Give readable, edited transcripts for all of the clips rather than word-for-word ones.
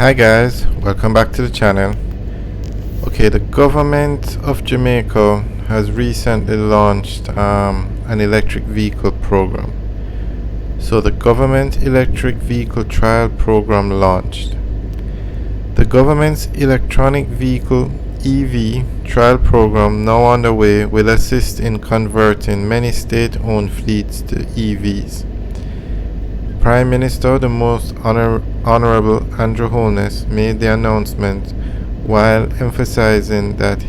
Hi guys, welcome back to the channel. Okay, the government of Jamaica has recently launched an electric vehicle program. So the government electric vehicle trial program launched. The government's electronic vehicle EV trial program now underway will assist in converting many state-owned fleets to EVs. Prime Minister, the Most Honorable Andrew Holness, made the announcement while emphasizing that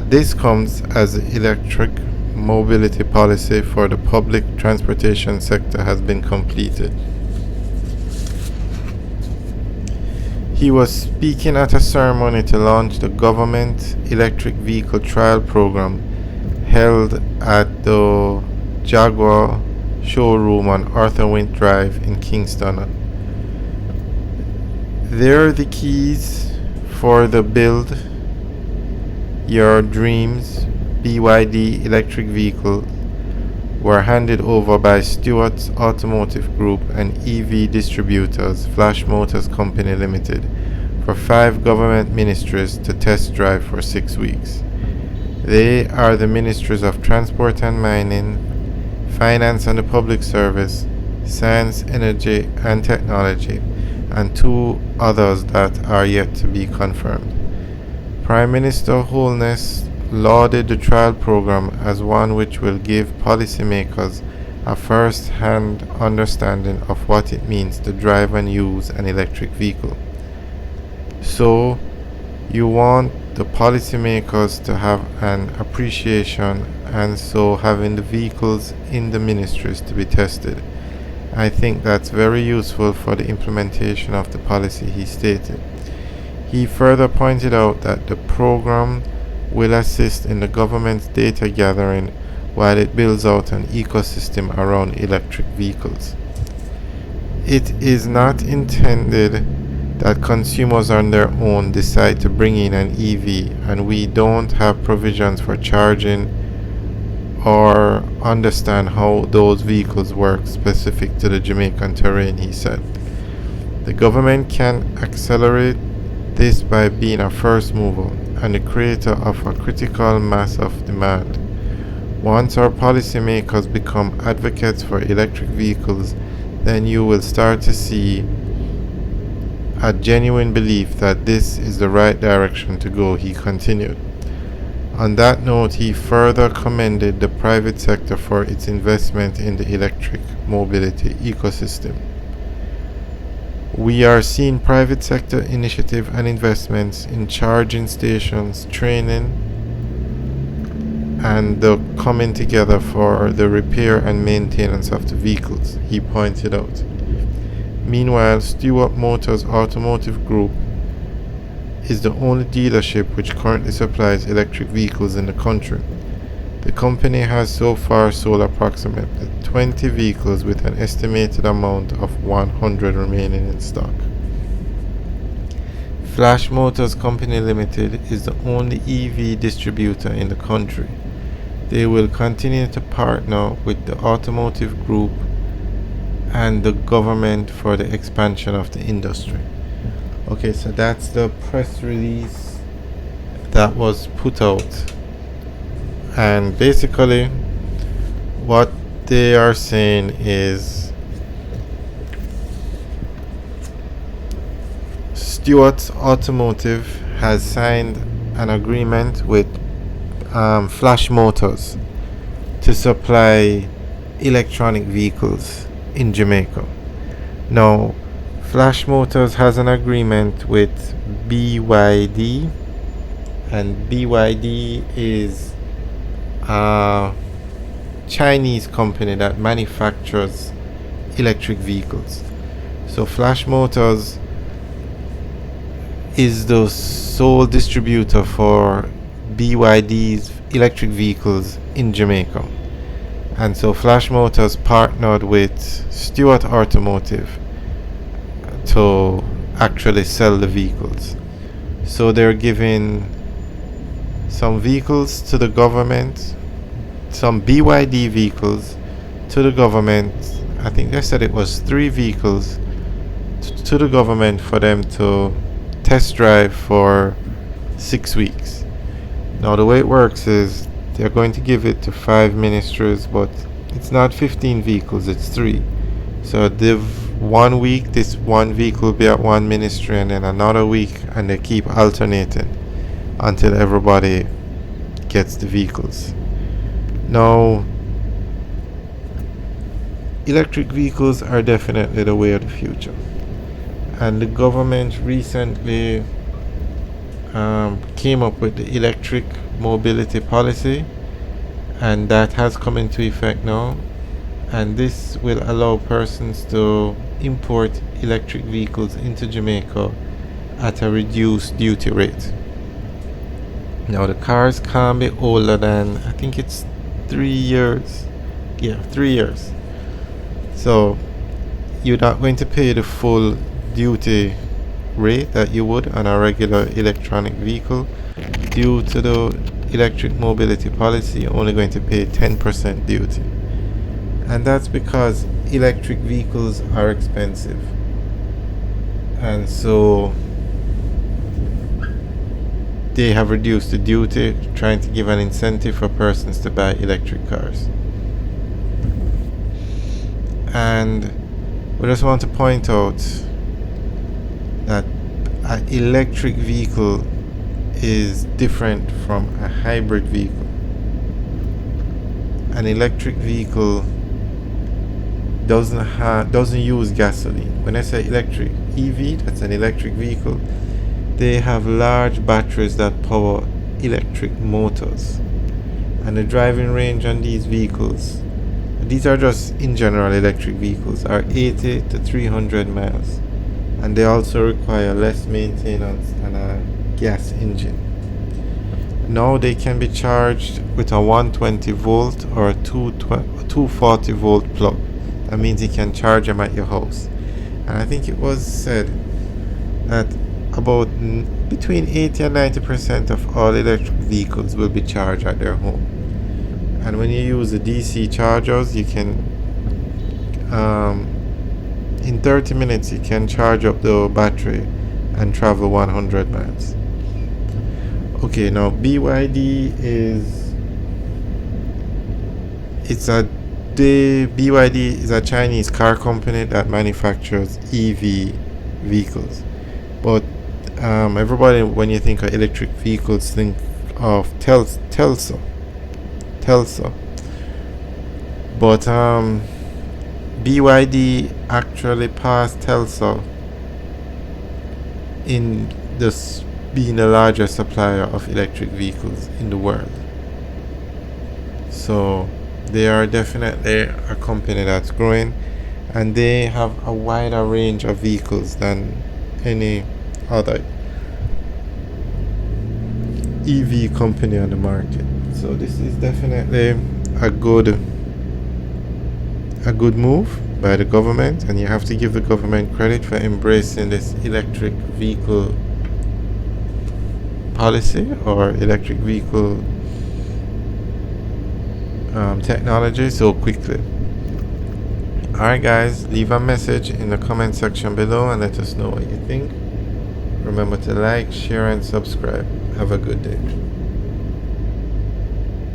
this comes as the electric mobility policy for the public transportation sector has been completed. He was speaking at a ceremony to launch the government electric vehicle trial program held at the Jaguar showroom on Arthur Wint Drive in Kingston. There, the keys for the Build Your Dreams BYD electric vehicle were handed over by Stewart's Automotive Group and EV distributors Flash Motors Company Limited for 5 government ministries to test drive for 6 weeks. They are the Ministries of Transport and Mining, Finance and the Public Service, Science, Energy and Technology, and 2 others that are yet to be confirmed. Prime Minister Holness lauded the trial program as one which will give policymakers a first-hand understanding of what it means to drive and use an electric vehicle. So, you want the policymakers to have an appreciation, and so having the vehicles in the ministries to be tested. I think that's very useful for the implementation of the policy, he stated. He further pointed out that the program will assist in the government's data gathering while it builds out an ecosystem around electric vehicles. It is not intended that consumers on their own decide to bring in an EV, and we don't have provisions for charging or understand how those vehicles work specific to the Jamaican terrain, he said. The government can accelerate this by being a first mover and the creator of a critical mass of demand. Once our policymakers become advocates for electric vehicles, then you will start to see a genuine belief that this is the right direction to go, he continued. On that note, he further commended the private sector for its investment in the electric mobility ecosystem. We are seeing private sector initiative and investments in charging stations, training, and the coming together for the repair and maintenance of the vehicles, he pointed out. Meanwhile, Stewart Motors Automotive Group is the only dealership which currently supplies electric vehicles in the country. The company has so far sold approximately 20 vehicles with an estimated amount of 100 remaining in stock. Flash Motors Company Limited is the only EV distributor in the country. They will continue to partner with the automotive group and the government for the expansion of the industry. Okay, so that's the press release that was put out, and basically what they are saying is Stewart's Automotive has signed an agreement with Flash Motors to supply electronic vehicles in Jamaica. Now, Flash Motors has an agreement with BYD, and BYD is a Chinese company that manufactures electric vehicles. So Flash Motors is the sole distributor for BYD's electric vehicles in Jamaica. And so Flash Motors partnered with Stewart Automotive to actually sell the vehicles. So they're giving some vehicles to the government, some BYD vehicles to the government. I think they said it was 3 vehicles to the government for them to test drive for 6 weeks. Now, the way it works is they're going to give it to 5 ministries, but it's not 15 vehicles, it's 3. So, they've 1 week, this one vehicle will be at one ministry, and then another week, and they keep alternating until everybody gets the vehicles. Now, electric vehicles are definitely the way of the future, and the government recently came up with the electric mobility policy, and that has come into effect now, and this will allow persons to import electric vehicles into Jamaica at a reduced duty rate. Now, the cars can't be older than, I think it's 3 years. Yeah, 3 years. So you're not going to pay the full duty rate that you would on a regular electronic vehicle. Due to the electric mobility policy, you're only going to pay 10% duty. And that's because electric vehicles are expensive. And so they have reduced the duty, trying to give an incentive for persons to buy electric cars. And we just want to point out that an electric vehicle is different from a hybrid vehicle. An electric vehicle doesn't use gasoline. When I say electric EV, that's an electric vehicle. They have large batteries that power electric motors, and the driving range on these vehicles, these are just in general electric vehicles, are 80 to 300 miles, and they also require less maintenance than a gas engine. Now they can be charged with a 120 volt or a 240 volt plug. That means you can charge them at your house. And I think it was said that about between 80 and 90% of all electric vehicles will be charged at their home. And when you use the DC chargers, you can in 30 minutes you can charge up the battery and travel 100 miles. Okay, now BYD is a Chinese car company that manufactures EV vehicles. But everybody, when you think of electric vehicles, think of Telsa. But BYD actually passed Telsa in this being the largest supplier of electric vehicles in the world. So they are definitely a company that's growing, and they have a wider range of vehicles than any other EV company on the market. So this is definitely a good move by the government, and you have to give the government credit for embracing this electric vehicle policy or electric vehicle technology so quickly. Alright guys, leave a message in the comment section below and let us know what you think. Remember to like, share and subscribe. Have a good day.